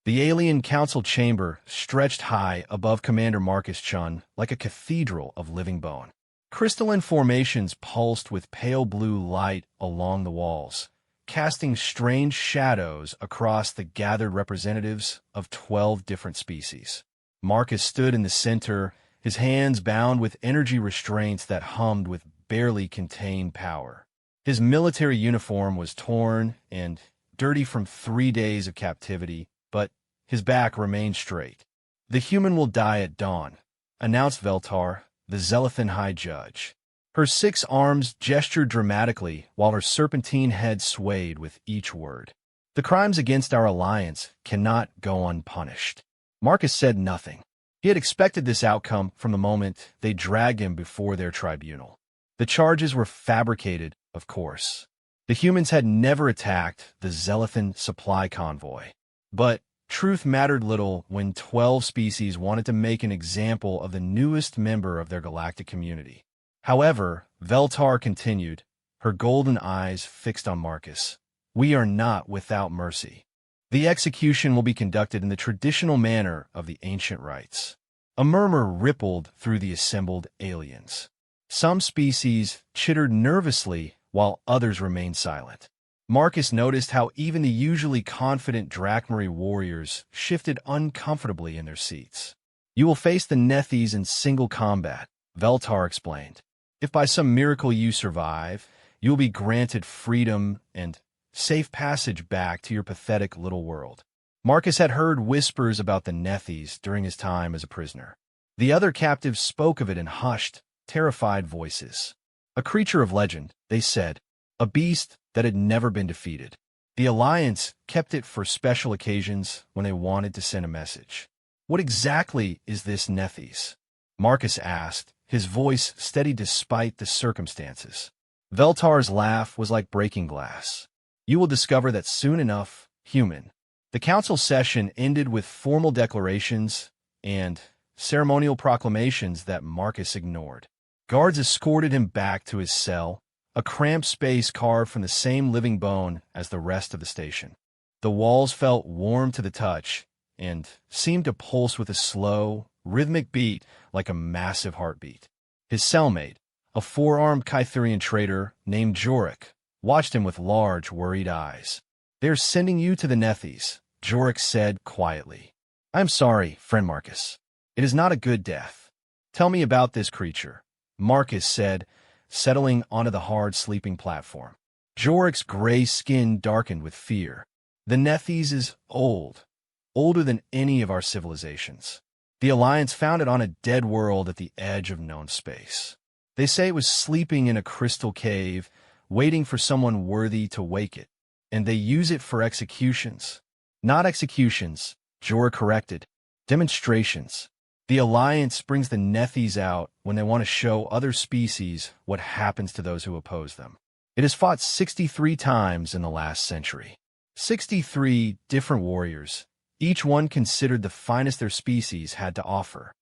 The alien council chamber stretched high above Commander Marcus Chun like a cathedral of living bone. Crystalline formations pulsed with pale blue light along the walls, casting strange shadows across the gathered representatives of 12 different species. Marcus stood in the center, his hands bound with energy restraints that hummed with barely contained power. His military uniform was torn and dirty from 3 days of captivity, but his back remained straight. "The human will die at dawn," announced Veltar, the Zealothan High Judge. Her 6 arms gestured dramatically while her serpentine head swayed with each word. "The crimes against our alliance cannot go unpunished." Marcus said nothing. He had expected this outcome from the moment they dragged him before their tribunal. The charges were fabricated, of course. The humans had never attacked the Zealothan supply convoy. But truth mattered little when 12 species wanted to make an example of the newest member of their galactic community. However, Veltar continued, her golden eyes fixed on Marcus. "We are not without mercy. The execution will be conducted in the traditional manner of the ancient rites." A murmur rippled through the assembled aliens. Some species chittered nervously while others remained silent. Marcus noticed how even the usually confident Drachmarie warriors shifted uncomfortably in their seats. "You will face the Nethys in single combat," Veltar explained. "If by some miracle you survive, you will be granted freedom and safe passage back to your pathetic little world." Marcus had heard whispers about the Nethys during his time as a prisoner. The other captives spoke of it in hushed, terrified voices. A creature of legend, they said, a beast that had never been defeated. The Alliance kept it for special occasions when they wanted to send a message. "What exactly is this Nethys?" Marcus asked, his voice steady despite the circumstances. Veltar's laugh was like breaking glass. "You will discover that soon enough, human." The council session ended with formal declarations and ceremonial proclamations that Marcus ignored. Guards escorted him back to his cell, a cramped space carved from the same living bone as the rest of the station. The walls felt warm to the touch and seemed to pulse with a slow, rhythmic beat like a massive heartbeat. His cellmate, a 4-armed Kytherian traitor named Jorik, watched him with large, worried eyes. "They're sending you to the Nethys," Jorik said quietly. "I am sorry, friend Marcus. It is not a good death." "Tell me about this creature," Marcus said, settling onto the hard sleeping platform. Jorik's gray skin darkened with fear. "The Nethys is old, older than any of our civilizations. The Alliance found it on a dead world at the edge of known space. They say it was sleeping in a crystal cave, waiting for someone worthy to wake it, and they use it for executions." "Not executions," Jorik corrected. "Demonstrations. The Alliance brings the Nethys out when they want to show other species what happens to those who oppose them. It has fought 63 times in the last century. 63 different warriors, each one considered the finest their species had to offer."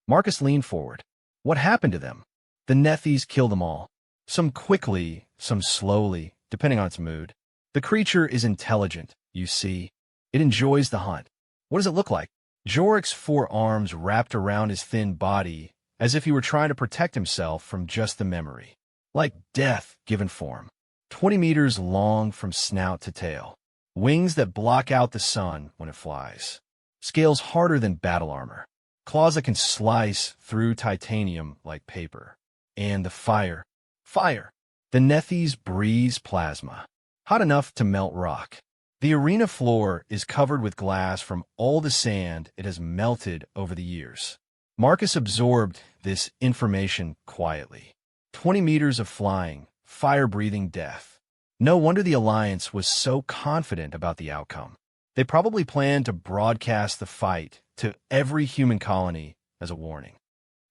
Marcus leaned forward. "What happened to them?" "The Nethys kill them all. Some quickly, some slowly, depending on its mood. The creature is intelligent, you see. It enjoys the hunt." "What does it look like?" Jorik's 4 arms wrapped around his thin body as if he were trying to protect himself from just the memory. "Like death given form. 20 meters long from snout to tail. Wings that block out the sun when it flies. Scales harder than battle armor. Claws that can slice through titanium like paper. And the fire. Fire! The Nethys breathes plasma. Hot enough to melt rock. The arena floor is covered with glass from all the sand it has melted over the years." Marcus absorbed this information quietly. 20 meters of flying, fire-breathing death. No wonder the Alliance was so confident about the outcome. They probably planned to broadcast the fight to every human colony as a warning.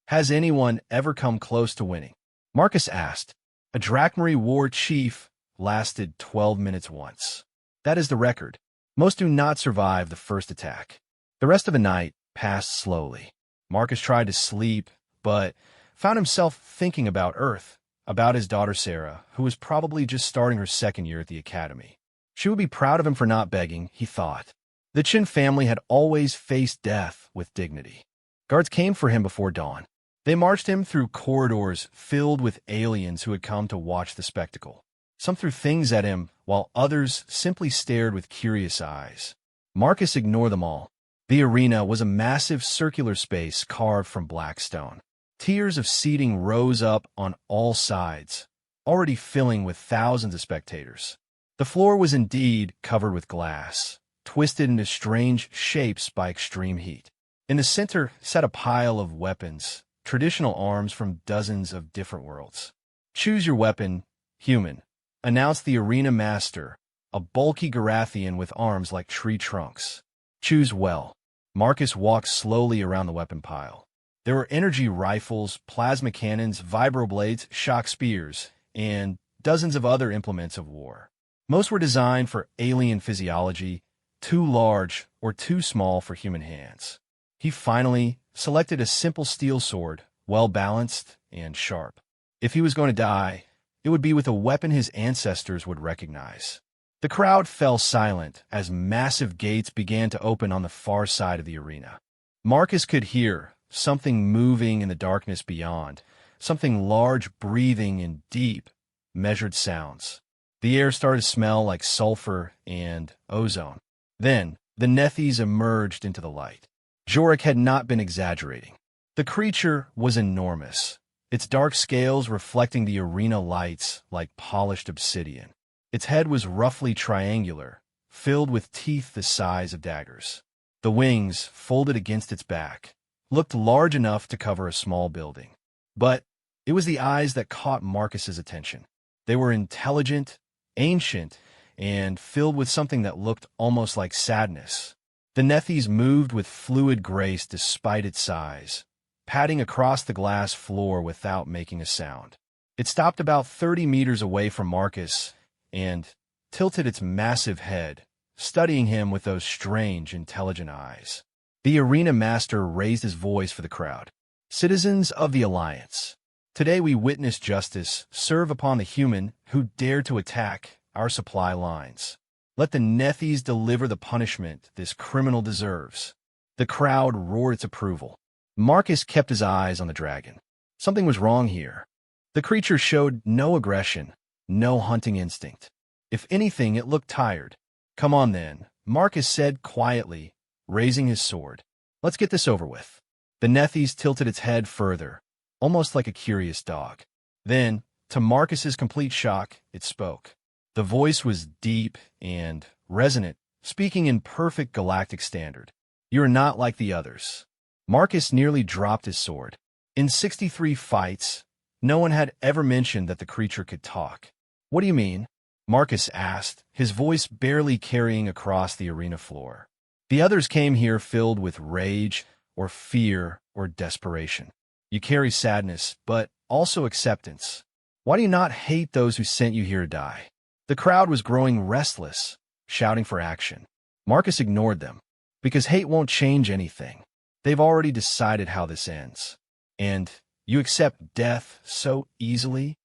"Has anyone ever come close to winning?" Marcus asked. "A Drachmarie war chief lasted 12 minutes once. That is the record. Most do not survive the first attack." The rest of the night passed slowly. Marcus tried to sleep, but found himself thinking about Earth, about his daughter Sarah, who was probably just starting her 2nd year at the academy. She would be proud of him for not begging, he thought. The Chin family had always faced death with dignity. Guards came for him before dawn. They marched him through corridors filled with aliens who had come to watch the spectacle. Some threw things at him, while others simply stared with curious eyes. Marcus ignored them all. The arena was a massive circular space carved from black stone. Tiers of seating rose up on all sides, already filling with thousands of spectators. The floor was indeed covered with glass, twisted into strange shapes by extreme heat. In the center sat a pile of weapons, traditional arms from dozens of different worlds. "Choose your weapon, human," announced the arena master, a bulky Garathian with arms like tree trunks. "Choose well." Marcus walked slowly around the weapon pile. There were energy rifles, plasma cannons, vibroblades, shock spears, and dozens of other implements of war. Most were designed for alien physiology, too large or too small for human hands. He finally selected a simple steel sword, well-balanced and sharp. If he was going to die, it would be with a weapon his ancestors would recognize. The crowd fell silent as massive gates began to open on the far side of the arena. Marcus could hear something moving in the darkness beyond, something large breathing in deep, measured sounds. The air started to smell like sulfur and ozone. Then, the Nethys emerged into the light. Jorik had not been exaggerating. The creature was enormous, its dark scales reflecting the arena lights like polished obsidian. Its head was roughly triangular, filled with teeth the size of daggers. The wings, folded against its back, looked large enough to cover a small building. But it was the eyes that caught Marcus's attention. They were intelligent, ancient, and filled with something that looked almost like sadness. The Nethys moved with fluid grace despite its size, padding across the glass floor without making a sound. It stopped about 30 meters away from Marcus and tilted its massive head, studying him with those strange, intelligent eyes. The arena master raised his voice for the crowd. "Citizens of the Alliance, today we witness justice serve upon the human who dared to attack our supply lines. Let the Nethys deliver the punishment this criminal deserves." The crowd roared its approval. Marcus kept his eyes on the dragon. Something was wrong here. The creature showed no aggression, no hunting instinct. If anything, it looked tired. "Come on then," Marcus said quietly, raising his sword. "Let's get this over with." The Nethys tilted its head further, almost like a curious dog. Then, to Marcus's complete shock, it spoke. The voice was deep and resonant, speaking in perfect galactic standard. "You are not like the others." Marcus nearly dropped his sword. In 63 fights, no one had ever mentioned that the creature could talk. "What do you mean?" Marcus asked, his voice barely carrying across the arena floor. "The others came here filled with rage or fear or desperation. You carry sadness, but also acceptance. Why do you not hate those who sent you here to die?" The crowd was growing restless, shouting for action. Marcus ignored them. "Because hate won't change anything. They've already decided how this ends. And you accept death so easily?"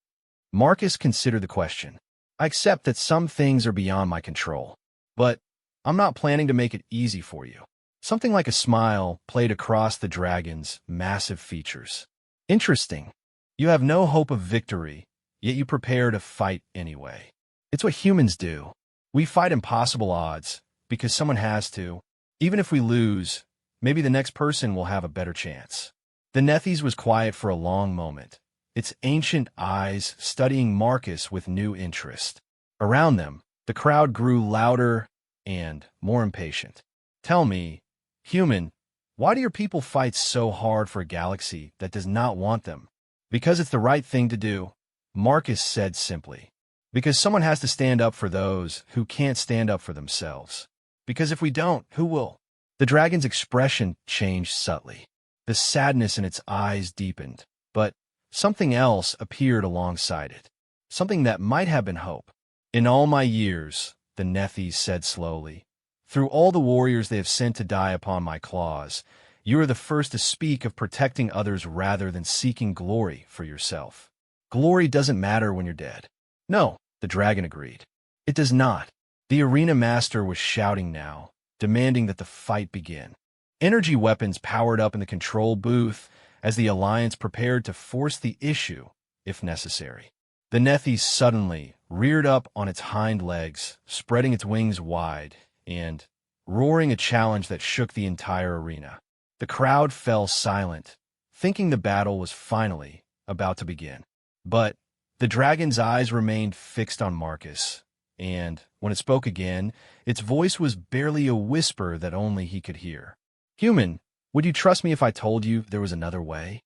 Marcus considered the question. "I accept that some things are beyond my control. But I'm not planning to make it easy for you." Something like a smile played across the dragon's massive features. "Interesting. You have no hope of victory, yet you prepare to fight anyway. It's what humans do. We fight impossible odds because someone has to. Even if we lose, maybe the next person will have a better chance." The Nethys was quiet for a long moment, its ancient eyes studying Marcus with new interest. Around them, the crowd grew louder and more impatient. "Tell me, human, why do your people fight so hard for a galaxy that does not want them?" "Because it's the right thing to do," Marcus said simply. "Because someone has to stand up for those who can't stand up for themselves. Because if we don't, who will?" The dragon's expression changed subtly. The sadness in its eyes deepened, but something else appeared alongside it. Something that might have been hope. "In all my years," the Nethys said slowly, "through all the warriors they have sent to die upon my claws, you are the first to speak of protecting others rather than seeking glory for yourself. Glory doesn't matter when you're dead." "No," the dragon agreed. "It does not." The arena master was shouting now, demanding that the fight begin. Energy weapons powered up in the control booth as the Alliance prepared to force the issue, if necessary. The Nethys suddenly reared up on its hind legs, spreading its wings wide, and roaring a challenge that shook the entire arena. The crowd fell silent, thinking the battle was finally about to begin. But the dragon's eyes remained fixed on Marcus, and when it spoke again, its voice was barely a whisper that only he could hear. "Human, would you trust me if I told you there was another way?"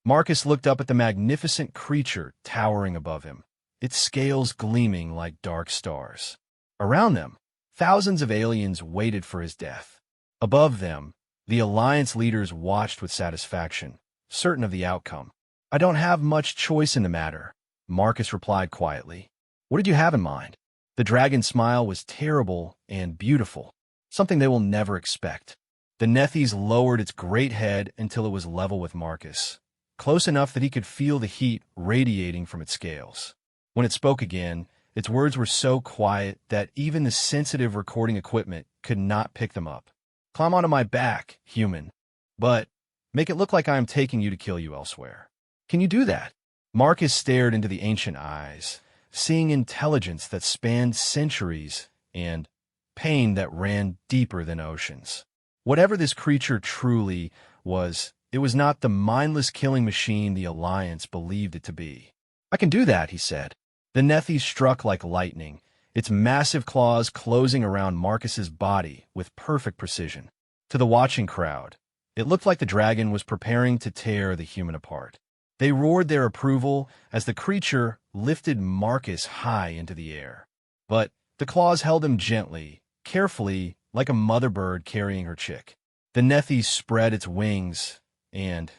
Marcus looked up at the magnificent creature towering above him, its scales gleaming like dark stars. Around them, thousands of aliens waited for his death. Above them, the Alliance leaders watched with satisfaction, certain of the outcome. "I don't have much choice in the matter," Marcus replied quietly. "What did you have in mind?" The dragon's smile was terrible and beautiful, something they will never expect. The Nethys lowered its great head until it was level with Marcus, close enough that he could feel the heat radiating from its scales. When it spoke again, its words were so quiet that even the sensitive recording equipment could not pick them up. "Climb onto my back, human, but make it look like I am taking you to kill you elsewhere." "Can you do that?" Marcus stared into the ancient eyes, seeing intelligence that spanned centuries and pain that ran deeper than oceans. Whatever this creature truly was, it was not the mindless killing machine the Alliance believed it to be. "I can do that," he said. The Nethys struck like lightning, its massive claws closing around Marcus's body with perfect precision. To the watching crowd, it looked like the dragon was preparing to tear the human apart. They roared their approval as the creature lifted Marcus high into the air. But the claws held him gently, carefully, like a mother bird carrying her chick. The Nethys spread its wings and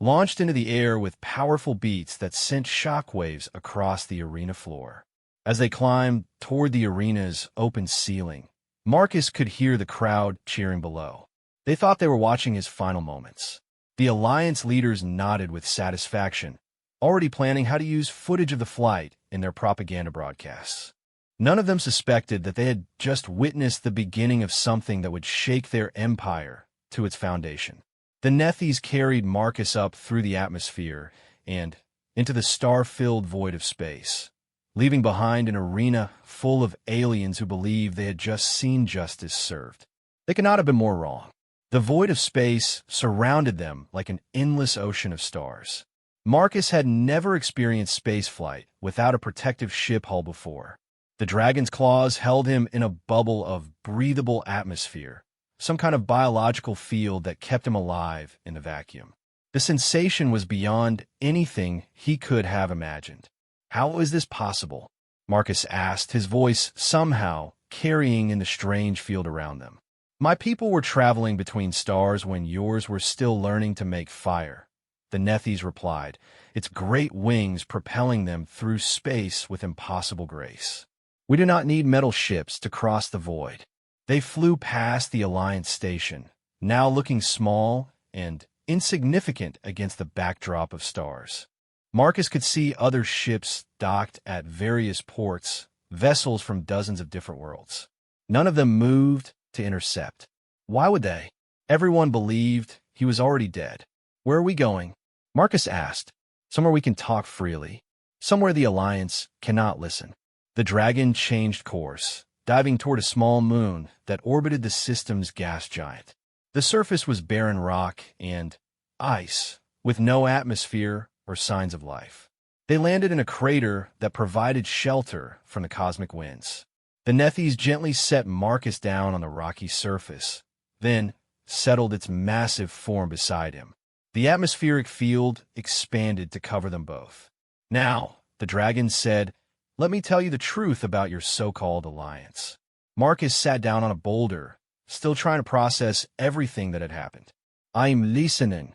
launched into the air with powerful beats that sent shockwaves across the arena floor. As they climbed toward the arena's open ceiling, Marcus could hear the crowd cheering below. They thought they were watching his final moments. The Alliance leaders nodded with satisfaction, already planning how to use footage of the flight in their propaganda broadcasts. None of them suspected that they had just witnessed the beginning of something that would shake their empire to its foundation. The Nethys carried Marcus up through the atmosphere and into the star-filled void of space, leaving behind an arena full of aliens who believed they had just seen justice served. They could not have been more wrong. The void of space surrounded them like an endless ocean of stars. Marcus had never experienced spaceflight without a protective ship hull before. The dragon's claws held him in a bubble of breathable atmosphere, some kind of biological field that kept him alive in the vacuum. The sensation was beyond anything he could have imagined. "How is this possible?" Marcus asked, his voice somehow carrying in the strange field around them. "My people were traveling between stars when yours were still learning to make fire," the Nethys replied, its great wings propelling them through space with impossible grace. "We do not need metal ships to cross the void." They flew past the Alliance station, now looking small and insignificant against the backdrop of stars. Marcus could see other ships docked at various ports, vessels from dozens of different worlds. None of them moved to intercept. Why would they? Everyone believed he was already dead. "Where are we going?" Marcus asked. "Somewhere we can talk freely. Somewhere the Alliance cannot listen." The dragon changed course, diving toward a small moon that orbited the system's gas giant. The surface was barren rock and ice, with no atmosphere or signs of life. They landed in a crater that provided shelter from the cosmic winds. The Nethys gently set Marcus down on the rocky surface, then settled its massive form beside him. The atmospheric field expanded to cover them both. "Now," the dragon said, "let me tell you the truth about your so-called alliance." Marcus sat down on a boulder, still trying to process everything that had happened. "I'm listening."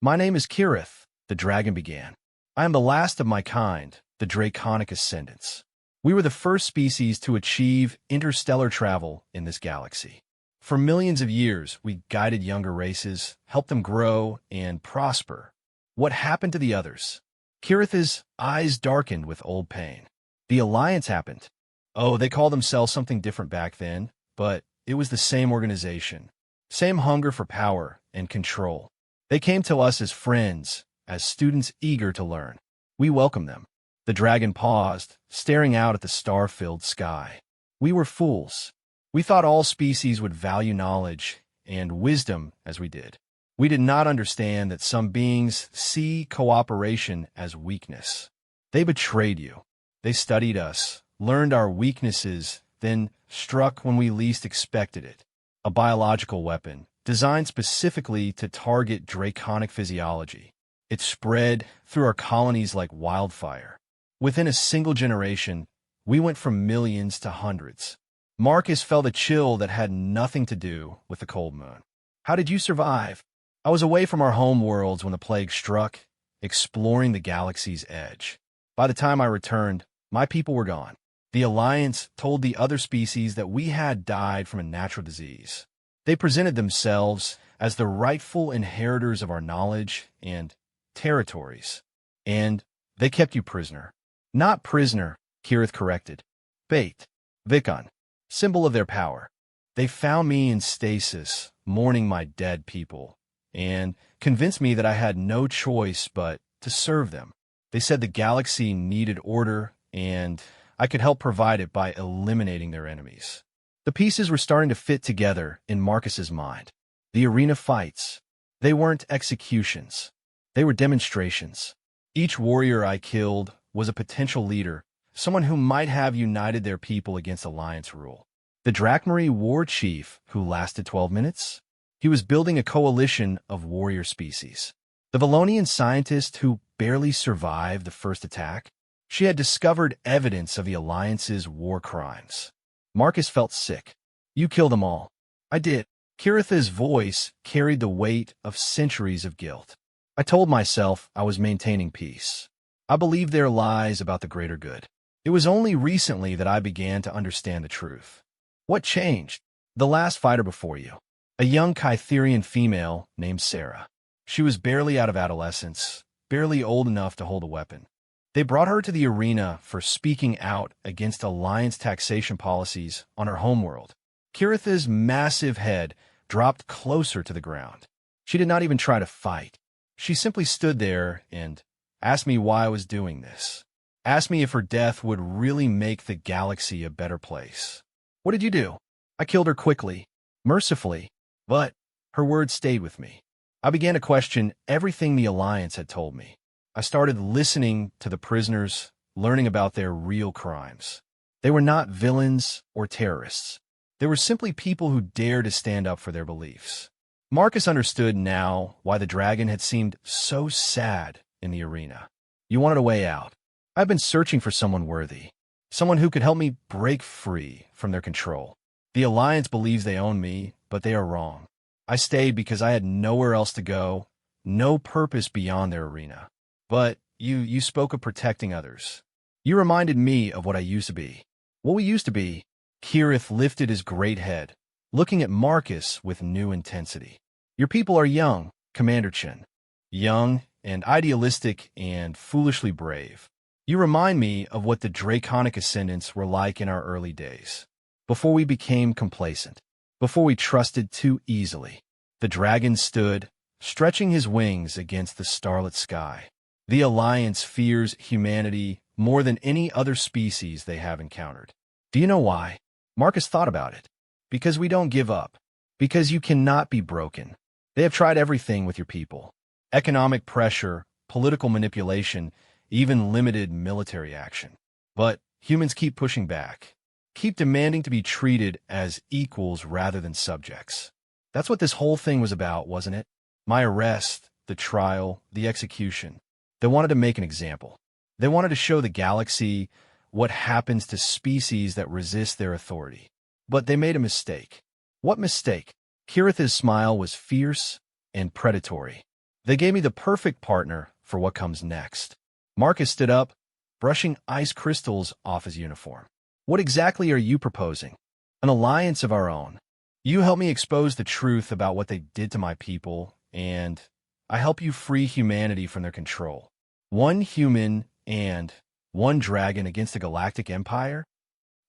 "My name is Kirith," the dragon began. "I am the last of my kind, the Draconic Ascendants. We were the first species to achieve interstellar travel in this galaxy. For millions of years, we guided younger races, helped them grow and prosper. What happened to the others?" Kirith's eyes darkened with old pain. "The Alliance happened. Oh, they called themselves something different back then, but it was the same organization, same hunger for power and control. They came to us as friends, as students eager to learn. We welcomed them. The dragon paused, staring out at the star-filled sky. We were fools. We thought all species would value knowledge and wisdom as we did. We did not understand that some beings see cooperation as weakness. They betrayed you. They studied us, learned our weaknesses, then struck when we least expected it. A biological weapon, designed specifically to target draconic physiology. It spread through our colonies like wildfire. Within a single generation, we went from millions to hundreds. Marcus felt a chill that had nothing to do with the cold moon. How did you survive? I was away from our home worlds when the plague struck, exploring the galaxy's edge. By the time I returned, my people were gone. The Alliance told the other species that we had died from a natural disease. They presented themselves as the rightful inheritors of our knowledge and territories. And they kept you prisoner. Not prisoner, Kirith corrected. Bait. Vikon. Symbol of their power. They found me in stasis, mourning my dead people, and convinced me that I had no choice but to serve them. They said the galaxy needed order, and I could help provide it by eliminating their enemies. The pieces were starting to fit together in Marcus's mind. The arena fights. They weren't executions. They were demonstrations. Each warrior I killed was a potential leader, someone who might have united their people against Alliance rule. The Drakmari war chief, who lasted 12 minutes? He was building a coalition of warrior species. The Valonian scientist who barely survived the first attack? She had discovered evidence of the Alliance's war crimes. Marcus felt sick. You killed them all. I did. Kiritha's voice carried the weight of centuries of guilt. I told myself I was maintaining peace. I believed their lies about the greater good. It was only recently that I began to understand the truth. What changed? The last fighter before you. A young Kytherian female named Sarah. She was barely out of adolescence, barely old enough to hold a weapon. They brought her to the arena for speaking out against Alliance taxation policies on her homeworld. Kiritha's massive head dropped closer to the ground. She did not even try to fight. She simply stood there and asked me why I was doing this. Asked me if her death would really make the galaxy a better place. What did you do? I killed her quickly, mercifully, but her words stayed with me. I began to question everything the Alliance had told me. I started listening to the prisoners, learning about their real crimes. They were not villains or terrorists. They were simply people who dared to stand up for their beliefs. Marcus understood now why the dragon had seemed so sad in the arena. You wanted a way out. I've been searching for someone worthy, someone who could help me break free from their control. The Alliance believes they own me, but they are wrong. I stayed because I had nowhere else to go, no purpose beyond their arena. But you spoke of protecting others. You reminded me of what I used to be. What we used to be. Kirith lifted his great head, looking at Marcus with new intensity. Your people are young, Commander Chen. Young and idealistic and foolishly brave. You remind me of what the Draconic Ascendants were like in our early days. Before we became complacent. Before we trusted too easily. The dragon stood, stretching his wings against the starlit sky. The Alliance fears humanity more than any other species they have encountered. Do you know why? Marcus thought about it. Because we don't give up. Because you cannot be broken. They have tried everything with your people. Economic pressure, political manipulation, even limited military action. But humans keep pushing back. Keep demanding to be treated as equals rather than subjects. That's what this whole thing was about, wasn't it? My arrest, the trial, the execution. They wanted to make an example. They wanted to show the galaxy what happens to species that resist their authority. But they made a mistake. What mistake? Kiritha's smile was fierce and predatory. They gave me the perfect partner for what comes next. Marcus stood up, brushing ice crystals off his uniform. What exactly are you proposing? An alliance of our own. You help me expose the truth about what they did to my people, and I help you free humanity from their control. One human and one dragon against a galactic empire?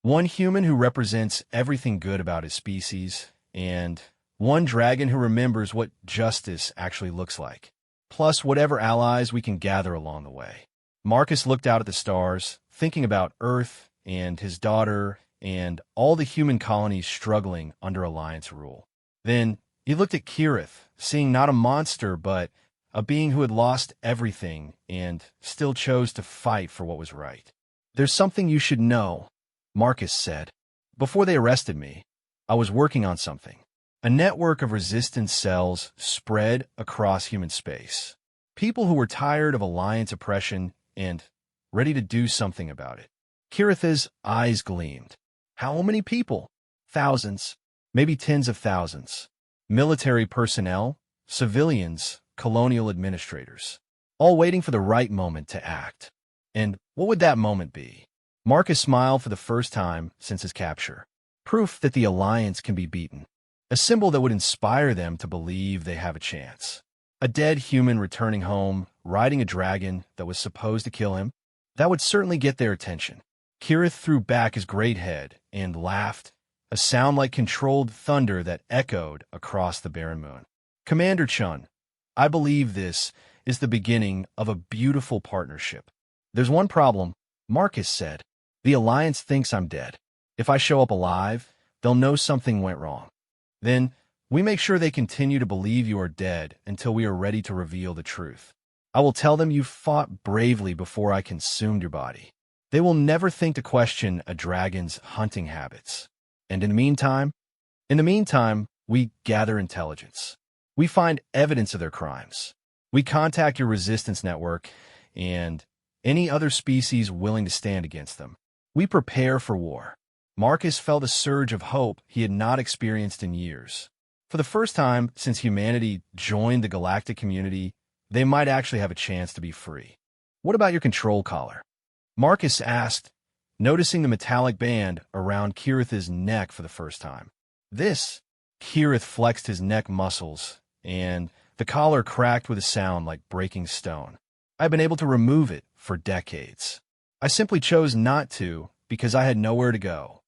One human who represents everything good about his species, and one dragon who remembers what justice actually looks like, plus whatever allies we can gather along the way. Marcus looked out at the stars, thinking about Earth and his daughter and all the human colonies struggling under Alliance rule. Then he looked at Kirith, seeing not a monster but a being who had lost everything and still chose to fight for what was right. "There's something you should know," Marcus said. "Before they arrested me, I was working on something. A network of resistance cells spread across human space. People who were tired of Alliance oppression and ready to do something about it." Kirith's eyes gleamed. "How many people?" "Thousands, maybe tens of thousands. Military personnel, civilians, colonial administrators, all waiting for the right moment to act." "And what would that moment be?" Marcus smiled for the first time since his capture. "Proof that the Alliance can be beaten. A symbol that would inspire them to believe they have a chance. A dead human returning home, riding a dragon that was supposed to kill him. That would certainly get their attention." Kirith threw back his great head and laughed, a sound like controlled thunder that echoed across the barren moon. "Commander Chun, I believe this is the beginning of a beautiful partnership. There's one problem," Marcus said. "The Alliance thinks I'm dead. If I show up alive, they'll know something went wrong. Then we make sure they continue to believe you are dead until we are ready to reveal the truth. I will tell them you fought bravely before I consumed your body. They will never think to question a dragon's hunting habits. And in the meantime, we gather intelligence. We find evidence of their crimes. We contact your resistance network and any other species willing to stand against them. We prepare for war." Marcus felt a surge of hope he had not experienced in years. For the first time since humanity joined the galactic community, they might actually have a chance to be free. "What about your control collar?" Marcus asked, noticing the metallic band around Kirith's neck for the first time. "This?" Kirith flexed his neck muscles, and the collar cracked with a sound like breaking stone. "I've been able to remove it for decades. I simply chose not to because I had nowhere to go.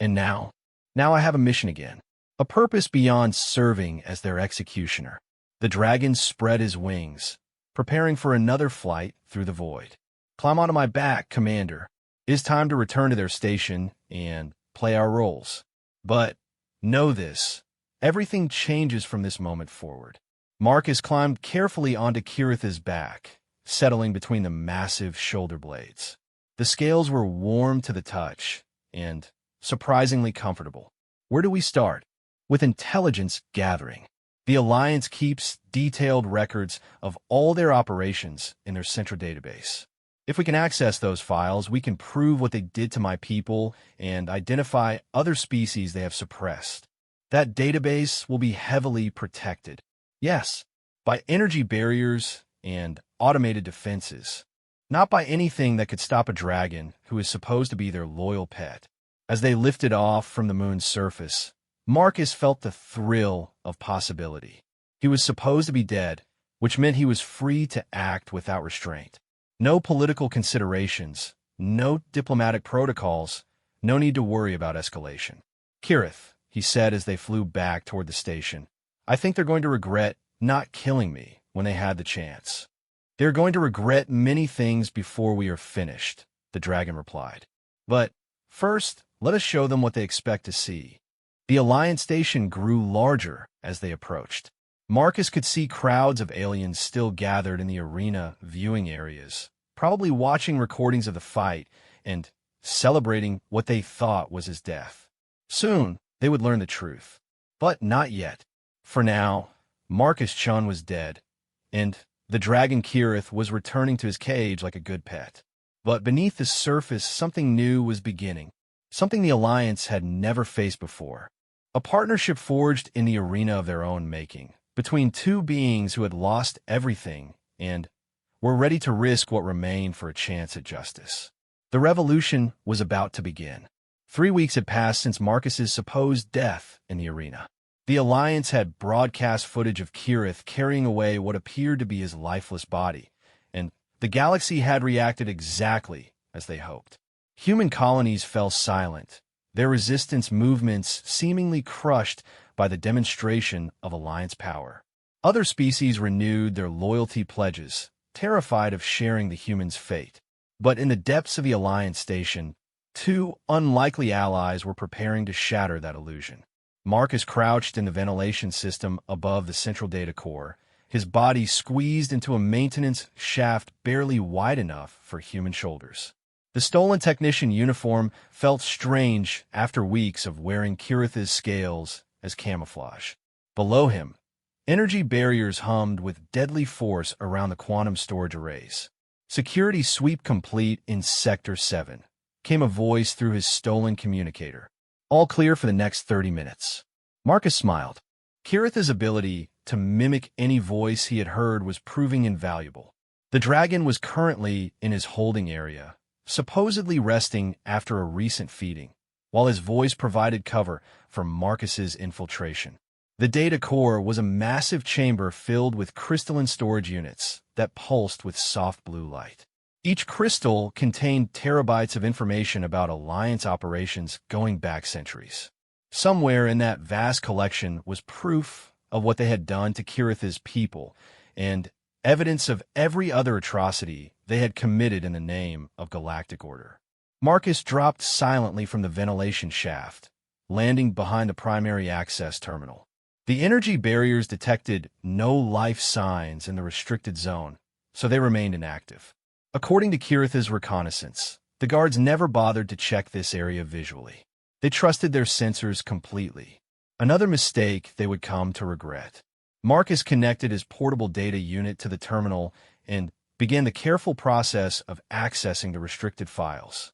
And now I have a mission again. A purpose beyond serving as their executioner." The dragon spread his wings, preparing for another flight through the void. "Climb onto my back, Commander. It is time to return to their station and play our roles. But know this, everything changes from this moment forward." Marcus climbed carefully onto Kirith's back, settling between the massive shoulder blades. The scales were warm to the touch and surprisingly comfortable. "Where do we start?" "With intelligence gathering. The Alliance keeps detailed records of all their operations in their central database. If we can access those files, we can prove what they did to my people and identify other species they have suppressed. That database will be heavily protected. Yes, by energy barriers and automated defenses. Not by anything that could stop a dragon who is supposed to be their loyal pet." As they lifted off from the moon's surface, Marcus felt the thrill of possibility. He was supposed to be dead, which meant he was free to act without restraint. No political considerations, no diplomatic protocols, no need to worry about escalation. "Kirith," he said as they flew back toward the station, "I think they're going to regret not killing me when they had the chance." "They're going to regret many things before we are finished," the dragon replied. "But first, let us show them what they expect to see." The Alliance station grew larger as they approached. Marcus could see crowds of aliens still gathered in the arena viewing areas, probably watching recordings of the fight and celebrating what they thought was his death. Soon, they would learn the truth. But not yet. For now, Marcus Chun was dead, and the dragon Kirith was returning to his cage like a good pet. But beneath the surface, something new was beginning, something the Alliance had never faced before. A partnership forged in the arena of their own making, between two beings who had lost everything and were ready to risk what remained for a chance at justice. The revolution was about to begin. 3 weeks had passed since Marcus's supposed death in the arena. The Alliance had broadcast footage of Kirith carrying away what appeared to be his lifeless body, and the galaxy had reacted exactly as they hoped. Human colonies fell silent, their resistance movements seemingly crushed by the demonstration of Alliance power. Other species renewed their loyalty pledges, terrified of sharing the humans' fate. But in the depths of the Alliance station, two unlikely allies were preparing to shatter that illusion. Marcus crouched in the ventilation system above the central data core, his body squeezed into a maintenance shaft barely wide enough for human shoulders. The stolen technician uniform felt strange after weeks of wearing Kirith's scales as camouflage. Below him, energy barriers hummed with deadly force around the quantum storage arrays. "Security sweep complete in Sector 7, came a voice through his stolen communicator. "All clear for the next 30 minutes. Marcus smiled. Kirith's ability to mimic any voice he had heard was proving invaluable. The dragon was currently in his holding area, supposedly resting after a recent feeding, while his voice provided cover for Marcus's infiltration. The data core was a massive chamber filled with crystalline storage units that pulsed with soft blue light. Each crystal contained terabytes of information about Alliance operations going back centuries. Somewhere in that vast collection was proof of what they had done to Kirith's people and evidence of every other atrocity they had committed in the name of Galactic Order. Marcus dropped silently from the ventilation shaft, landing behind the primary access terminal. The energy barriers detected no life signs in the restricted zone, so they remained inactive. According to Kirith's reconnaissance, the guards never bothered to check this area visually. They trusted their sensors completely. Another mistake they would come to regret. Marcus connected his portable data unit to the terminal and began the careful process of accessing the restricted files.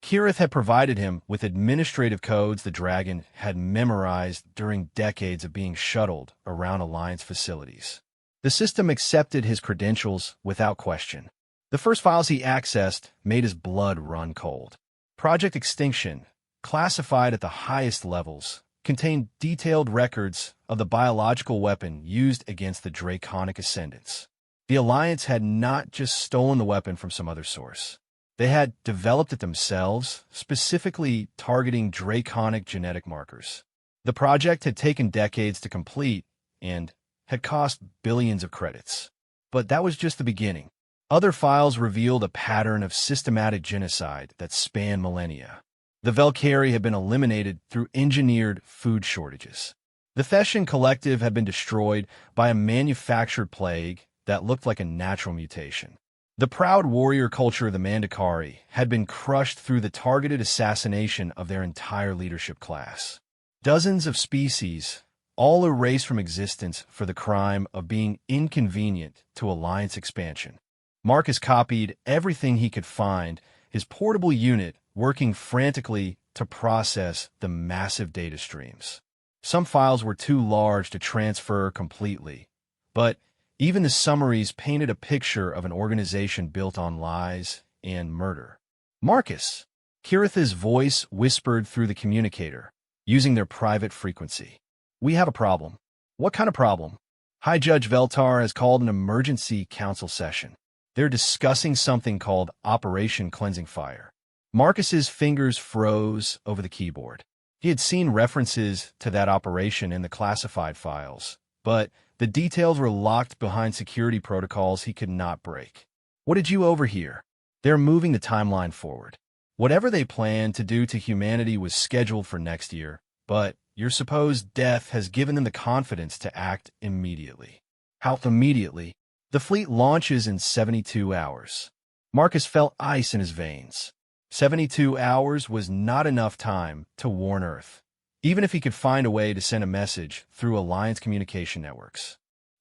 Kirith had provided him with administrative codes the dragon had memorized during decades of being shuttled around Alliance facilities. The system accepted his credentials without question. The first files he accessed made his blood run cold. Project Extinction, classified at the highest levels, contained detailed records of the biological weapon used against the Draconic Ascendants. The Alliance had not just stolen the weapon from some other source. They had developed it themselves, specifically targeting draconic genetic markers. The project had taken decades to complete and had cost billions of credits. But that was just the beginning. Other files revealed a pattern of systematic genocide that spanned millennia. The Valkyrie had been eliminated through engineered food shortages. The Theshan Collective had been destroyed by a manufactured plague that looked like a natural mutation. The proud warrior culture of the Mandakari had been crushed through the targeted assassination of their entire leadership class. Dozens of species, all erased from existence for the crime of being inconvenient to Alliance expansion. Marcus copied everything he could find, his portable unit working frantically to process the massive data streams. Some files were too large to transfer completely, but even the summaries painted a picture of an organization built on lies and murder. "Marcus," Kirith's voice whispered through the communicator, using their private frequency. "We have a problem." "What kind of problem?" "High Judge Veltar has called an emergency council session. They're discussing something called Operation Cleansing Fire." Marcus's fingers froze over the keyboard. He had seen references to that operation in the classified files, but the details were locked behind security protocols he could not break. "What did you overhear?" "They're moving the timeline forward. Whatever they planned to do to humanity was scheduled for next year, but your supposed death has given them the confidence to act immediately." "How immediately?" "The fleet launches in 72 hours. Marcus felt ice in his veins. 72 hours was not enough time to warn Earth, even if he could find a way to send a message through Alliance communication networks.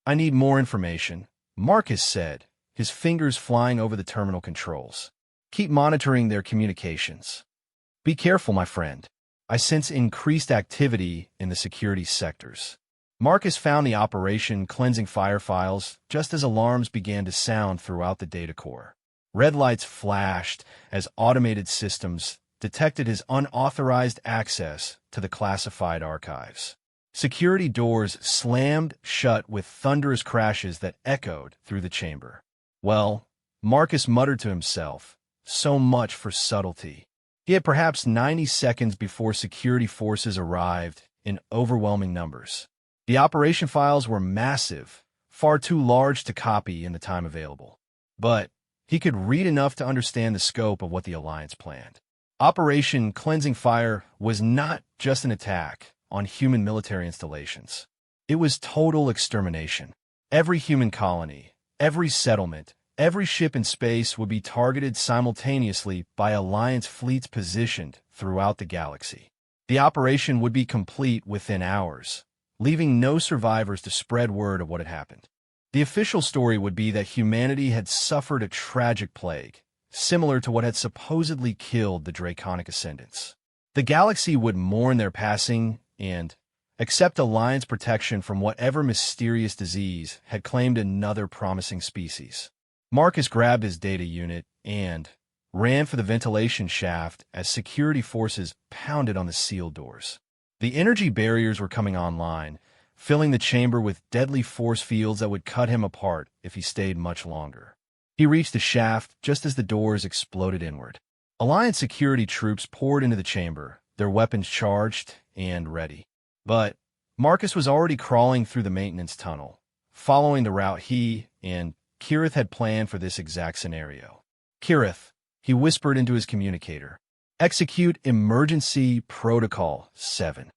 "I need more information," Marcus said, his fingers flying over the terminal controls. "Keep monitoring their communications. Be careful, my friend. I sense increased activity in the security sectors." Marcus found the Operation Cleansing Fire files just as alarms began to sound throughout the data core. Red lights flashed as automated systems detected his unauthorized access to the classified archives. Security doors slammed shut with thunderous crashes that echoed through the chamber. "Well," Marcus muttered to himself, "so much for subtlety." He had perhaps 90 seconds before security forces arrived in overwhelming numbers. The operation files were massive, far too large to copy in the time available. But he could read enough to understand the scope of what the Alliance planned. Operation Cleansing Fire was not just an attack on human military installations. It was total extermination. Every human colony, every settlement, every ship in space would be targeted simultaneously by Alliance fleets positioned throughout the galaxy. The operation would be complete within hours, leaving no survivors to spread word of what had happened. The official story would be that humanity had suffered a tragic plague, similar to what had supposedly killed the Draconic Ascendants. The galaxy would mourn their passing and accept Alliance protection from whatever mysterious disease had claimed another promising species. Marcus grabbed his data unit and ran for the ventilation shaft as security forces pounded on the sealed doors. The energy barriers were coming online, filling the chamber with deadly force fields that would cut him apart if he stayed much longer. He reached the shaft just as the doors exploded inward. Alliance security troops poured into the chamber, their weapons charged and ready. But Marcus was already crawling through the maintenance tunnel, following the route he and Kirith had planned for this exact scenario. "Kirith," he whispered into his communicator. "Execute Emergency Protocol 7.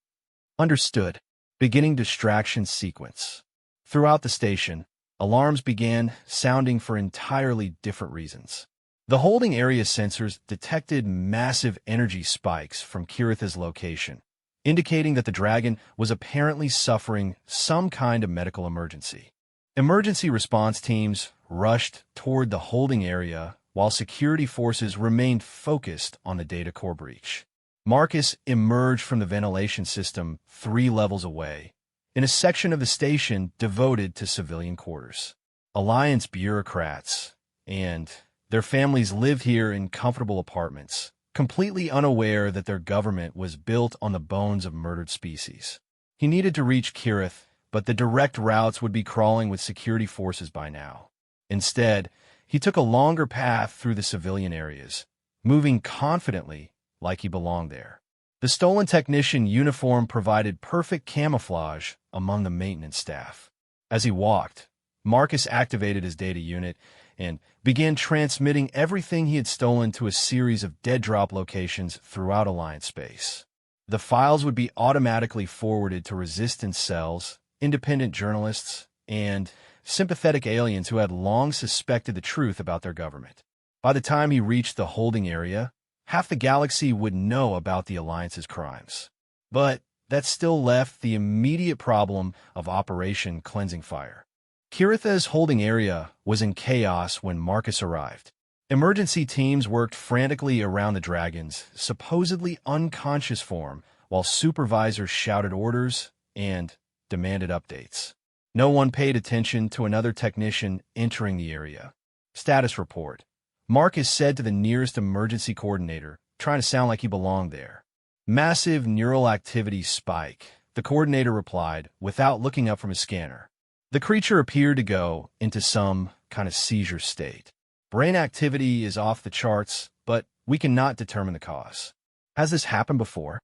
Understood. Beginning distraction sequence." Throughout the station, alarms began sounding for entirely different reasons. The holding area sensors detected massive energy spikes from Kirith's location, indicating that the dragon was apparently suffering some kind of medical emergency. Emergency response teams rushed toward the holding area while security forces remained focused on the data core breach. Marcus emerged from the ventilation system 3 levels away, in a section of the station devoted to civilian quarters. Alliance bureaucrats and their families lived here in comfortable apartments, completely unaware that their government was built on the bones of murdered species. He needed to reach Kirith, but the direct routes would be crawling with security forces by now. Instead, he took a longer path through the civilian areas, moving confidently like he belonged there. The stolen technician uniform provided perfect camouflage among the maintenance staff. As he walked, Marcus activated his data unit and began transmitting everything he had stolen to a series of dead drop locations throughout Alliance space. The files would be automatically forwarded to resistance cells, independent journalists, and sympathetic aliens who had long suspected the truth about their government. By the time he reached the holding area, half the galaxy would know about the Alliance's crimes. But that still left the immediate problem of Operation Cleansing Fire. Kiritha's holding area was in chaos when Marcus arrived. Emergency teams worked frantically around the dragon's supposedly unconscious form while supervisors shouted orders and demanded updates. No one paid attention to another technician entering the area. "Status report," Marcus said to the nearest emergency coordinator, trying to sound like he belonged there. "Massive neural activity spike," the coordinator replied, without looking up from his scanner. The creature appeared to go into some kind of seizure state. "Brain activity is off the charts, but we cannot determine the cause." "Has this happened before?"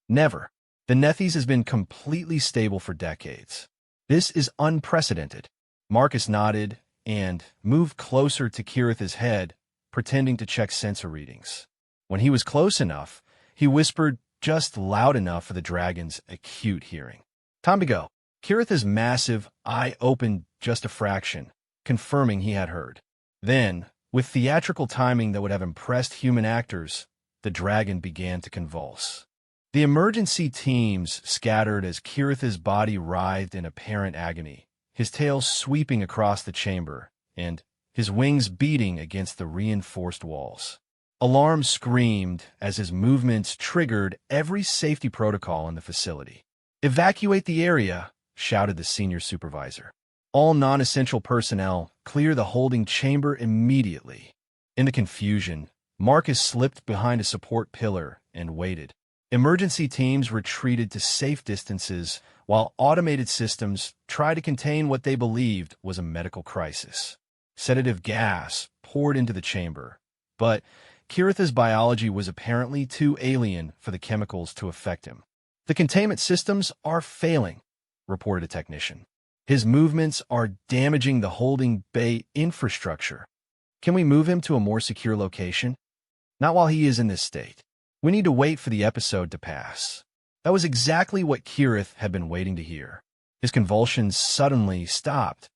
"Never. The Nethys has been completely stable for decades. This is unprecedented." Marcus nodded and moved closer to Kiritha's head, pretending to check sensor readings. When he was close enough, he whispered just loud enough for the dragon's acute hearing. "Time to go." Kiritha's massive eye opened just a fraction, confirming he had heard. Then, with theatrical timing that would have impressed human actors, the dragon began to convulse. The emergency teams scattered as Kiritha's body writhed in apparent agony, his tail sweeping across the chamber, and his wings beating against the reinforced walls. Alarms screamed as his movements triggered every safety protocol in the facility. "Evacuate the area," shouted the senior supervisor. "All non-essential personnel, clear the holding chamber immediately." In the confusion, Marcus slipped behind a support pillar and waited. Emergency teams retreated to safe distances while automated systems tried to contain what they believed was a medical crisis. Sedative gas poured into the chamber, but Kiritha's biology was apparently too alien for the chemicals to affect him. "The containment systems are failing," reported a technician. "His movements are damaging the holding bay infrastructure. Can we move him to a more secure location? Not while he is in this state. We need to wait for the episode to pass." That was exactly what Kirith had been waiting to hear. His convulsions suddenly stopped,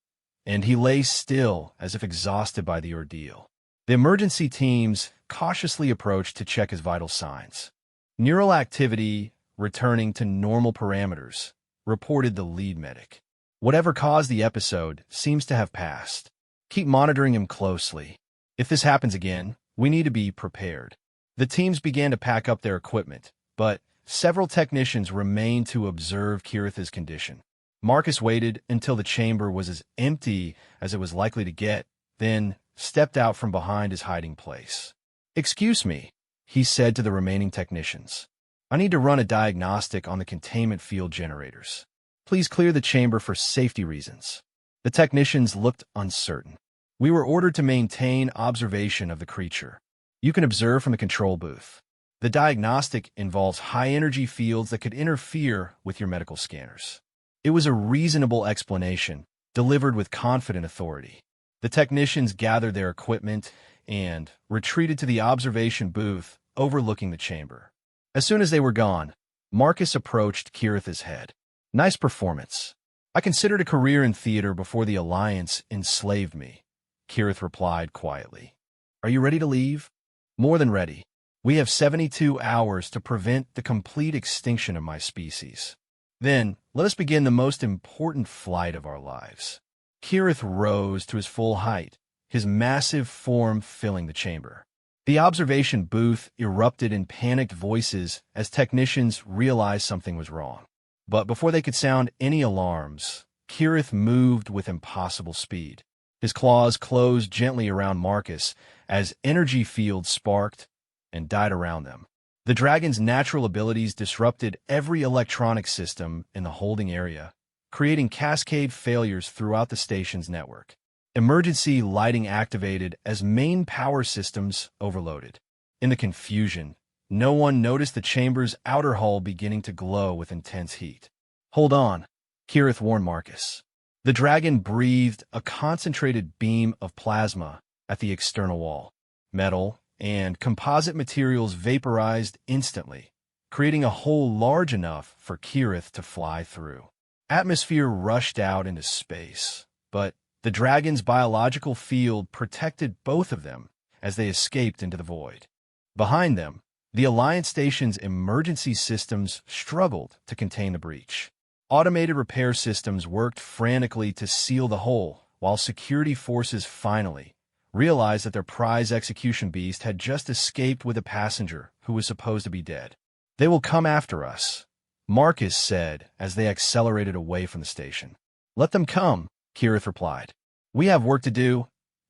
and he lay still as if exhausted by the ordeal. The emergency teams cautiously approached to check his vital signs. "Neural activity returning to normal parameters," reported the lead medic. "Whatever caused the episode seems to have passed. Keep monitoring him closely. If this happens again, we need to be prepared." The teams began to pack up their equipment, but several technicians remained to observe Kiritha's condition. Marcus waited until the chamber was as empty as it was likely to get, then stepped out from behind his hiding place. "Excuse me," he said to the remaining technicians. "I need to run a diagnostic on the containment field generators. Please clear the chamber for safety reasons." The technicians looked uncertain. "We were ordered to maintain observation of the creature. You can observe from the control booth. The diagnostic involves high-energy fields that could interfere with your medical scanners." It was a reasonable explanation, delivered with confident authority. The technicians gathered their equipment and retreated to the observation booth overlooking the chamber. As soon as they were gone, Marcus approached Kiritha's head. "Nice performance. I considered a career in theater before the Alliance enslaved me," Kirith replied quietly. "Are you ready to leave?" "More than ready. We have 72 hours to prevent the complete extinction of my species. Then, let us begin the most important flight of our lives." Kirith rose to his full height, his massive form filling the chamber. The observation booth erupted in panicked voices as technicians realized something was wrong. But before they could sound any alarms, Kirith moved with impossible speed. His claws closed gently around Marcus as energy fields sparked and died around them. The dragon's natural abilities disrupted every electronic system in the holding area, creating cascade failures throughout the station's network. Emergency lighting activated as main power systems overloaded. In the confusion, no one noticed the chamber's outer hull beginning to glow with intense heat. "Hold on," Kirith warned Marcus. The dragon breathed a concentrated beam of plasma at the external wall. Metal and composite materials vaporized instantly, creating a hole large enough for Kirith to fly through. Atmosphere rushed out into space, but the dragon's biological field protected both of them as they escaped into the void. Behind them, the Alliance Station's emergency systems struggled to contain the breach. Automated repair systems worked frantically to seal the hole, while security forces finally realized that their prize execution beast had just escaped with a passenger who was supposed to be dead. "They will come after us," Marcus said as they accelerated away from the station. "Let them come," Kirith replied. "We have work to do,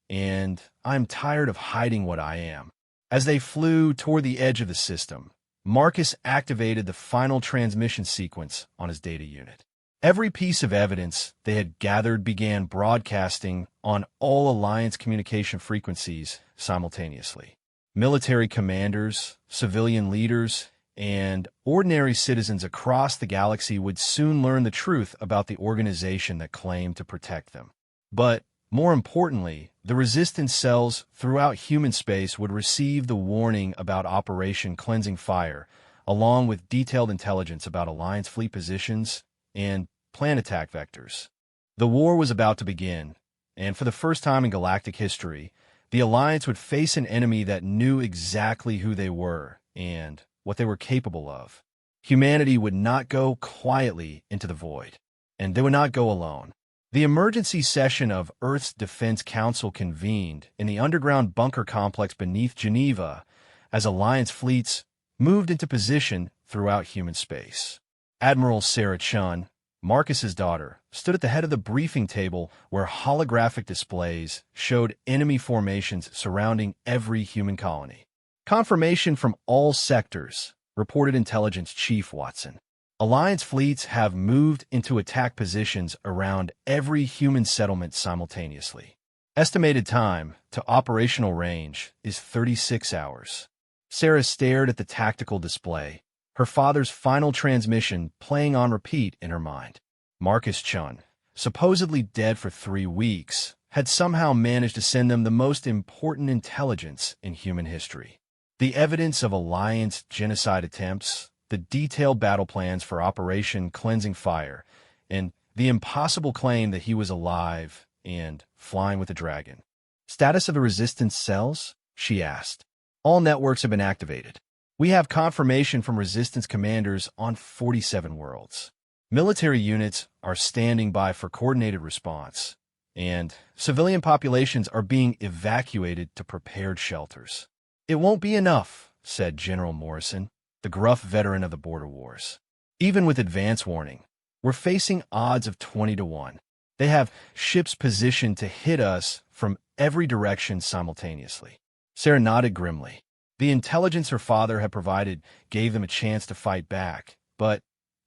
and I'm tired of hiding what I am." As they flew toward the edge of the system, Marcus activated the final transmission sequence on his data unit. Every piece of evidence they had gathered began broadcasting on all Alliance communication frequencies simultaneously. Military commanders, civilian leaders, and ordinary citizens across the galaxy would soon learn the truth about the organization that claimed to protect them. But, more importantly, the resistance cells throughout human space would receive the warning about Operation Cleansing Fire, along with detailed intelligence about Alliance fleet positions and plan attack vectors. The war was about to begin, and for the first time in galactic history, the Alliance would face an enemy that knew exactly who they were and what they were capable of. Humanity would not go quietly into the void, and they would not go alone. The emergency session of Earth's Defense Council convened in the underground bunker complex beneath Geneva as Alliance fleets moved into position throughout human space. Admiral Sarah Chun, Marcus's daughter, stood at the head of the briefing table where holographic displays showed enemy formations surrounding every human colony. "Confirmation from all sectors," reported Intelligence Chief Watson. "Alliance fleets have moved into attack positions around every human settlement simultaneously." Estimated time to operational range is 36 hours. Sarah stared at the tactical display, her father's final transmission playing on repeat in her mind. Marcus Chun, supposedly dead for 3 weeks, had somehow managed to send them the most important intelligence in human history. The evidence of Alliance genocide attempts, the detailed battle plans for Operation Cleansing Fire, and the impossible claim that he was alive and flying with a dragon. Status of the resistance cells? She asked. All networks have been activated. We have confirmation from resistance commanders on 47 worlds. Military units are standing by for coordinated response, and civilian populations are being evacuated to prepared shelters. It won't be enough, said General Morrison, the gruff veteran of the border wars. Even with advance warning, we're facing odds of 20 to 1. They have ships positioned to hit us from every direction simultaneously. Sarah nodded grimly. The intelligence her father had provided gave them a chance to fight back, but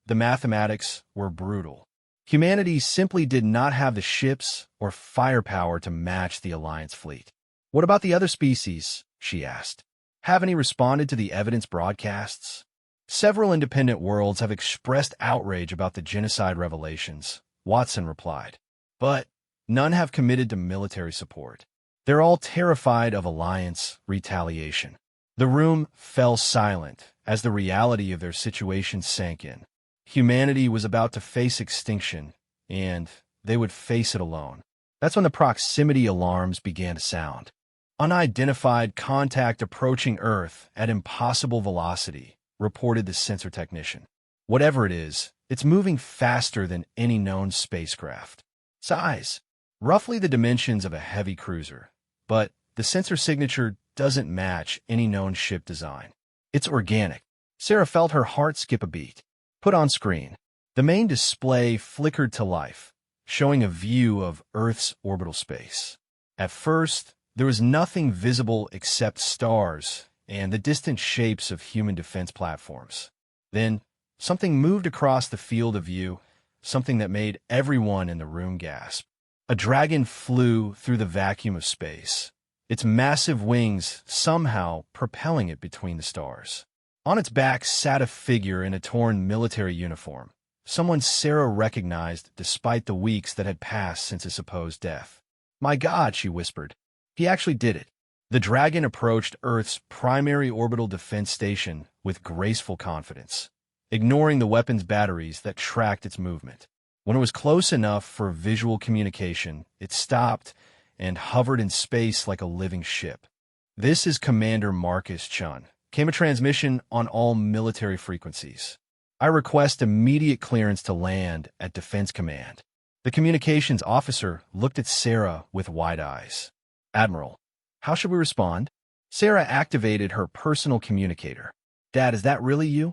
the mathematics were brutal. Humanity simply did not have the ships or firepower to match the Alliance fleet. What about the other species? She asked. Have any responded to the evidence broadcasts? Several independent worlds have expressed outrage about the genocide revelations, Watson replied. But none have committed to military support. They're all terrified of Alliance retaliation. The room fell silent as the reality of their situation sank in. Humanity was about to face extinction, and they would face it alone. That's when the proximity alarms began to sound. Unidentified contact approaching Earth at impossible velocity, reported the sensor technician. Whatever it is, it's moving faster than any known spacecraft. Size, roughly the dimensions of a heavy cruiser, but the sensor signature doesn't match any known ship design. It's organic. Sarah felt her heart skip a beat. Put on screen. The main display flickered to life, showing a view of Earth's orbital space. At first, there was nothing visible except stars and the distant shapes of human defense platforms. Then, something moved across the field of view, something that made everyone in the room gasp. A dragon flew through the vacuum of space, its massive wings somehow propelling it between the stars. On its back sat a figure in a torn military uniform, someone Sarah recognized despite the weeks that had passed since his supposed death. My God, she whispered. He actually did it. The dragon approached Earth's primary orbital defense station with graceful confidence, ignoring the weapon's batteries that tracked its movement. When it was close enough for visual communication, it stopped and hovered in space like a living ship. This is Commander Marcus Chun. Came a transmission on all military frequencies. I request immediate clearance to land at Defense Command. The communications officer looked at Sarah with wide eyes. Admiral, how should we respond? Sarah activated her personal communicator. Dad, is that really you?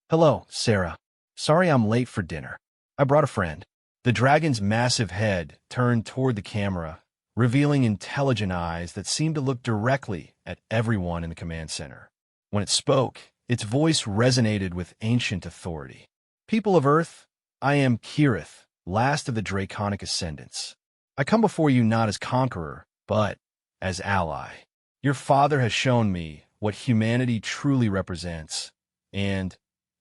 Hello, Sarah. Sorry I'm late for dinner. I brought a friend. The dragon's massive head turned toward the camera, revealing intelligent eyes that seemed to look directly at everyone in the command center. When it spoke, its voice resonated with ancient authority. People of Earth, I am Kirith, last of the Draconic Ascendants. I come before you not as conqueror, but as ally. Your father has shown me what humanity truly represents, and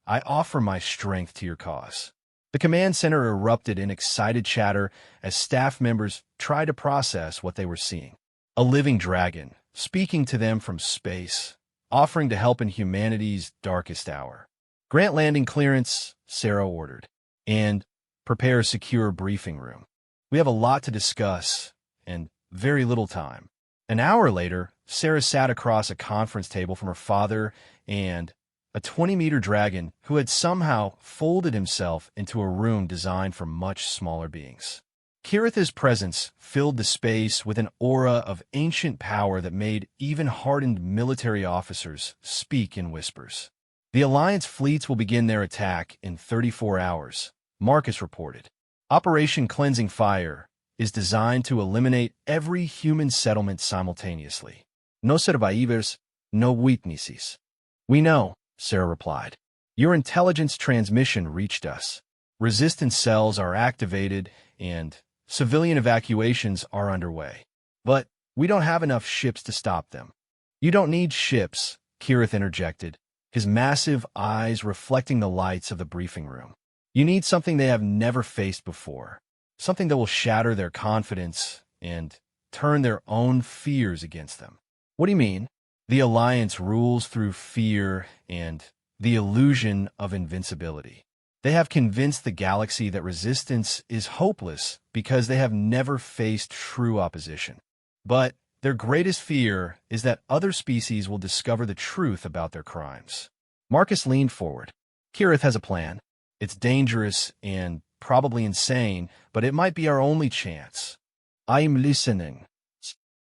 I offer my strength to your cause. The command center erupted in excited chatter as staff members tried to process what they were seeing. A living dragon, speaking to them from space, offering to help in humanity's darkest hour. Grant landing clearance, Sarah ordered, and prepare a secure briefing room. We have a lot to discuss, and very little time. An hour later, Sarah sat across a conference table from her father and a 20-meter dragon who had somehow folded himself into a room designed for much smaller beings. Kirith's presence filled the space with an aura of ancient power that made even hardened military officers speak in whispers. The Alliance fleets will begin their attack in 34 hours, Marcus reported. Operation Cleansing Fire is designed to eliminate every human settlement simultaneously. No survivors, no witnesses. We know, Sarah replied. Your intelligence transmission reached us. Resistance cells are activated and civilian evacuations are underway. But we don't have enough ships to stop them. You don't need ships, Kirith interjected, his massive eyes reflecting the lights of the briefing room. You need something they have never faced before, something that will shatter their confidence and turn their own fears against them. What do you mean? The Alliance rules through fear and the illusion of invincibility. They have convinced the galaxy that resistance is hopeless because they have never faced true opposition. But their greatest fear is that other species will discover the truth about their crimes. Marcus leaned forward. Kirith has a plan. It's dangerous and probably insane, but it might be our only chance. I'm listening.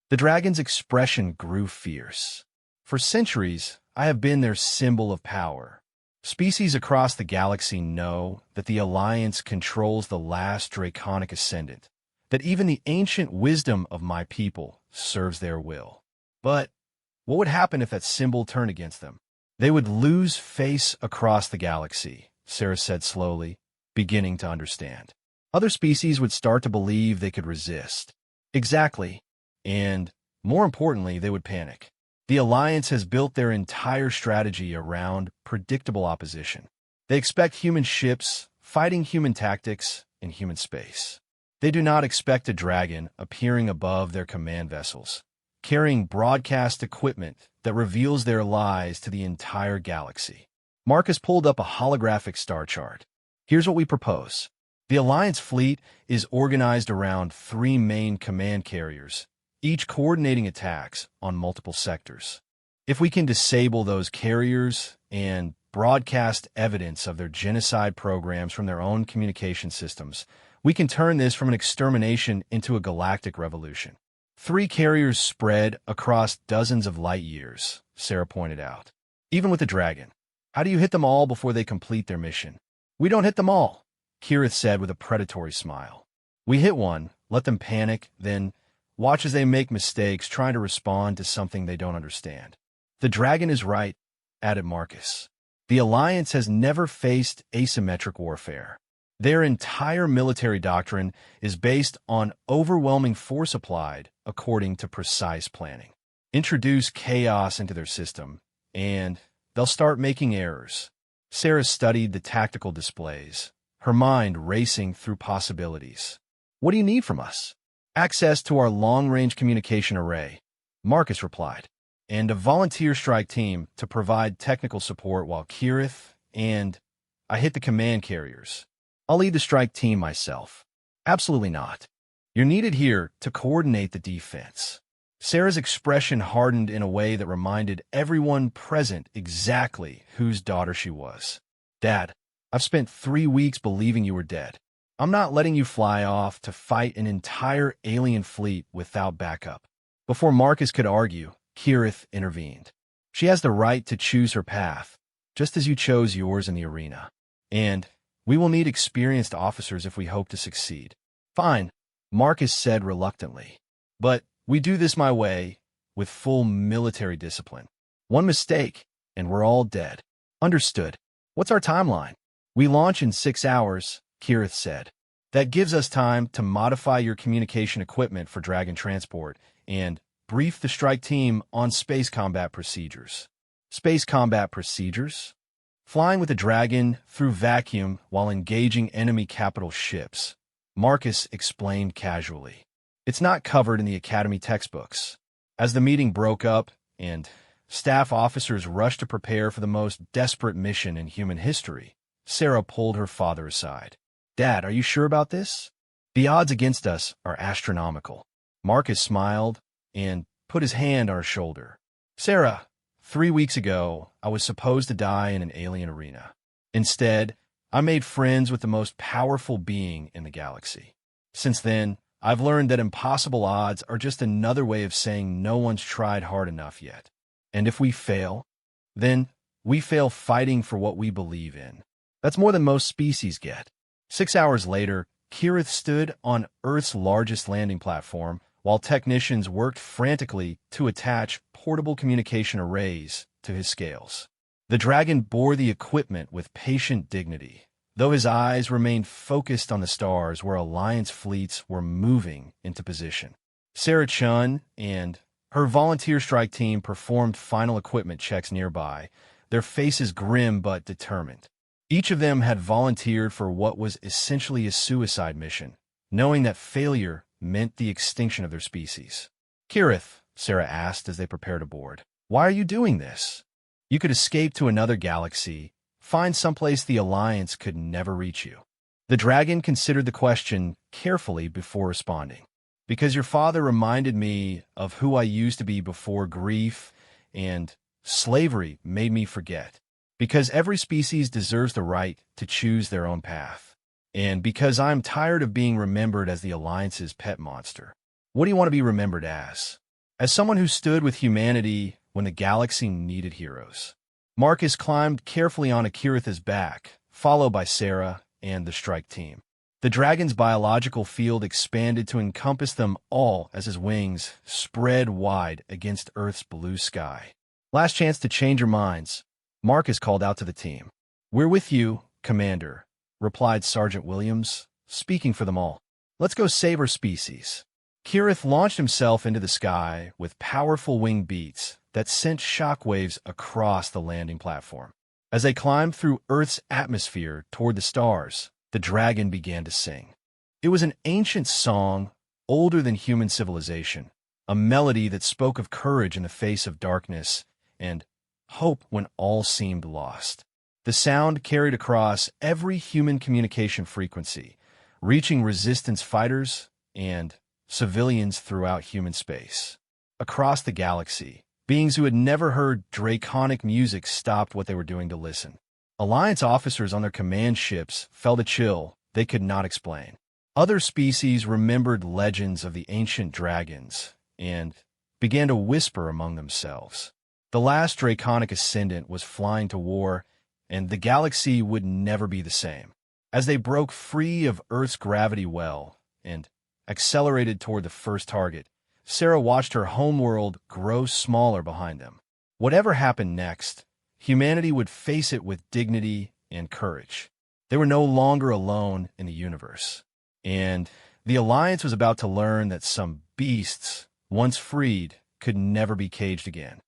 The dragon's expression grew fierce. For centuries, I have been their symbol of power. Species across the galaxy know that the Alliance controls the last draconic ascendant, that even the ancient wisdom of my people serves their will. But what would happen if that symbol turned against them? They would lose face across the galaxy, Sarah said slowly, beginning to understand. Other species would start to believe they could resist. Exactly. And, more importantly, they would panic. The Alliance has built their entire strategy around predictable opposition. They expect human ships, fighting human tactics, in human space. They do not expect a dragon appearing above their command vessels, carrying broadcast equipment that reveals their lies to the entire galaxy. Marcus pulled up a holographic star chart. Here's what we propose. The Alliance fleet is organized around 3 main command carriers, each coordinating attacks on multiple sectors. If we can disable those carriers and broadcast evidence of their genocide programs from their own communication systems, we can turn this from an extermination into a galactic revolution. 3 carriers spread across dozens of light years, Sarah pointed out. Even with the dragon, how do you hit them all before they complete their mission? We don't hit them all, Kirith said with a predatory smile. We hit one, let them panic, then watch as they make mistakes trying to respond to something they don't understand. The dragon is right, added Marcus. The Alliance has never faced asymmetric warfare. Their entire military doctrine is based on overwhelming force applied according to precise planning. Introduce chaos into their system, and they'll start making errors. Sarah studied the tactical displays, her mind racing through possibilities. What do you need from us? Access to our long-range communication array, Marcus replied, and a volunteer strike team to provide technical support while Kirith and I hit the command carriers. I'll lead the strike team myself. Absolutely not. You're needed here to coordinate the defense. Sarah's expression hardened in a way that reminded everyone present exactly whose daughter she was. Dad, I've spent 3 weeks believing you were dead. I'm not letting you fly off to fight an entire alien fleet without backup. Before Marcus could argue, Kirith intervened. She has the right to choose her path, just as you chose yours in the arena. And we will need experienced officers if we hope to succeed. Fine, Marcus said reluctantly. But we do this my way, with full military discipline. One mistake, and we're all dead. Understood. What's our timeline? We launch in 6 hours, Kirith said. That gives us time to modify your communication equipment for Dragon transport and brief the strike team on space combat procedures. Space combat procedures? Flying with a Dragon through vacuum while engaging enemy capital ships, Marcus explained casually. It's not covered in the Academy textbooks. As the meeting broke up and staff officers rushed to prepare for the most desperate mission in human history, Sarah pulled her father aside. Dad, are you sure about this? The odds against us are astronomical. Marcus smiled and put his hand on her shoulder. Sarah, 3 weeks ago, I was supposed to die in an alien arena. Instead, I made friends with the most powerful being in the galaxy. Since then, I've learned that impossible odds are just another way of saying no one's tried hard enough yet. And if we fail, then we fail fighting for what we believe in. That's more than most species get. 6 hours later, Kirith stood on Earth's largest landing platform while technicians worked frantically to attach portable communication arrays to his scales. The Dragon bore the equipment with patient dignity, though his eyes remained focused on the stars where Alliance fleets were moving into position. Sarah Chun and her volunteer strike team performed final equipment checks nearby, their faces grim but determined. Each of them had volunteered for what was essentially a suicide mission, knowing that failure meant the extinction of their species. "Kirith," Sarah asked as they prepared to board, "why are you doing this? You could escape to another galaxy, find someplace the Alliance could never reach you." The dragon considered the question carefully before responding. "Because your father reminded me of who I used to be before grief and slavery made me forget. Because every species deserves the right to choose their own path. And because I'm tired of being remembered as the Alliance's pet monster." "What do you want to be remembered as?" "As someone who stood with humanity when the galaxy needed heroes." Marcus climbed carefully on Akira's back, followed by Sarah and the strike team. The dragon's biological field expanded to encompass them all as his wings spread wide against Earth's blue sky. "Last chance to change your minds," Marcus called out to the team. "We're with you, Commander," replied Sergeant Williams, speaking for them all. "Let's go save our species." Kirith launched himself into the sky with powerful wing beats that sent shockwaves across the landing platform. As they climbed through Earth's atmosphere toward the stars, the dragon began to sing. It was an ancient song, older than human civilization, a melody that spoke of courage in the face of darkness and hope when all seemed lost. The sound carried across every human communication frequency, reaching resistance fighters and civilians throughout human space. Across the galaxy, beings who had never heard draconic music stopped what they were doing to listen. Alliance officers on their command ships felt a chill they could not explain. Other species remembered legends of the ancient dragons and began to whisper among themselves. The last draconic ascendant was flying to war, and the galaxy would never be the same. As they broke free of Earth's gravity well and accelerated toward the first target, Sarah watched her homeworld grow smaller behind them. Whatever happened next, humanity would face it with dignity and courage. They were no longer alone in the universe, and the Alliance was about to learn that some beasts, once freed, could never be caged again.